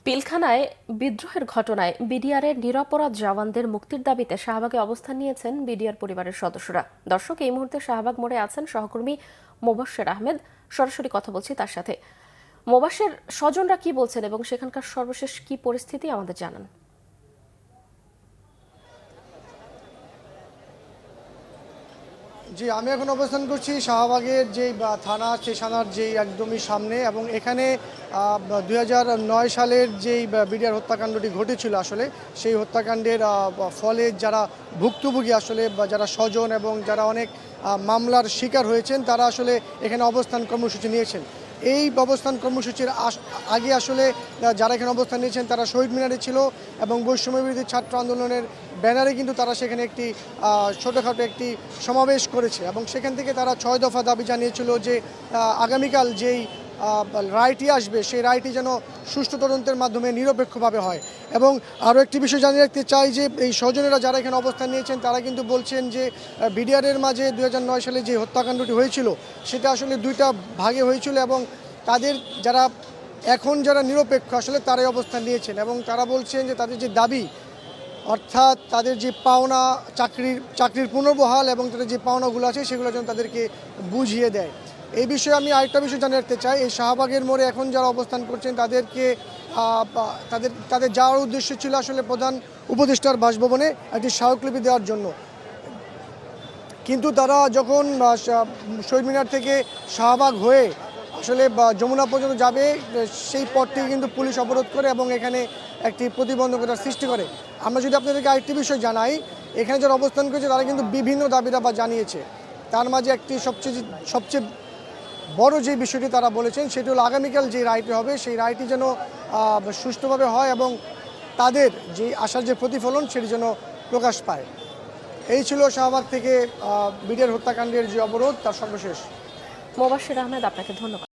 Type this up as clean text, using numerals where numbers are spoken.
পিলখানায় বিদ্রোহের ঘটনায় বিডিআরের নিরপরাধ জওয়ানদের মুক্তির দাবিতে শাহবাগে অবস্থান নিয়েছেন বিডিআর পরিবারের সদস্যরা। দর্শক, এই মুহূর্তে শাহবাগ মোড়ে আছেন সহকর্মী মোবাশ্বের আহমেদ। সরাসরি কথা বলছি তার সাথে। মোবাশ্বের, স্বজনরা কি বলছেন এবং সেখানকার সর্বশেষ কি পরিস্থিতি আমাদের জানান। জি, আমি এখন অবস্থান করছি শাহবাগের যেই থানা, সেই থানার যেই একদমই সামনে, এবং এখানে 2009 সালের যেই বিডিআর হত্যাকাণ্ডটি ঘটেছিল, আসলে সেই হত্যাকাণ্ডের ফলে যারা ভুক্তভোগী, আসলে যারা স্বজন এবং যারা অনেক মামলার শিকার হয়েছেন, তারা আসলে এখানে অবস্থান কর্মসূচি নিয়েছেন। এই অবস্থান কর্মসূচির আগে আসলে যারা এখানে অবস্থান নিয়েছেন তারা শহীদ মিনারে ছিল, এবং বৈষম্যবিরোধী ছাত্র আন্দোলনের ব্যানারে কিন্তু তারা সেখানে একটি ছোটোখাটো একটি সমাবেশ করেছে, এবং সেখান থেকে তারা 6 দফা দাবি জানিয়েছিল যে আগামীকাল যেই রায়টি আসবে সেই রায়টি যেন সুষ্ঠু তদন্তের মাধ্যমে নিরপেক্ষভাবে হয়। এবং আরও একটি বিষয় জানিয়ে রাখতে চাই যে এই স্বজনেরা যারা এখানে অবস্থান নিয়েছেন তারা কিন্তু বলছেন যে বিডিআরের মাঝে 2009 সালে যে হত্যাকাণ্ডটি হয়েছিল সেটা আসলে দুইটা ভাগে হয়েছিল, এবং তাদের যারা নিরপেক্ষ আসলে তারাই অবস্থান নিয়েছেন, এবং তারা বলছেন যে তাদের যে দাবি, অর্থাৎ তাদের যে পাওনা, চাকরির পুনর্বহাল এবং তাদের যে পাওনাগুলো আছে সেগুলো যেন তাদেরকে বুঝিয়ে দেয়। এই বিষয়ে আমি আরেকটা বিষয় জানিয়ে রাখতে চাই, এই শাহবাগের মোড়ে এখন যারা অবস্থান করছেন তাদেরকে তাদের যাওয়ার উদ্দেশ্য ছিল আসলে প্রধান উপদেষ্টার বাসভবনে একটি স্মারকলিপি দেওয়ার জন্য, কিন্তু তারা যখন শহীদ মিনার থেকে শাহবাগ হয়ে আসলে যমুনা পর্যন্ত যাবে, সেই পথটি কিন্তু পুলিশ অবরোধ করে এবং এখানে একটি প্রতিবন্ধকতার সৃষ্টি করে। আমরা যদি আপনাদেরকে আরেকটি বিষয় জানাই, এখানে যারা অবস্থান করেছে তারা কিন্তু বিভিন্ন দাবি দাবা জানিয়েছে। তার মাঝে একটি সবচেয়ে বড় যে বিষয়টি তারা বলেছেন সেটি হলো আগামীকাল যে রায়টি হবে সেই রায়টি যেন সুষ্ঠুভাবে হয় এবং তাদের যে আশার যে প্রতিফলন সেটি যেন প্রকাশ পায়। এই ছিল শাহবাগ থেকে বিডিআর হত্যাকাণ্ডের যে অবরোধ তার সর্বশেষ। মোবাশ্বের আহমেদ, আপনাকে ধন্যবাদ।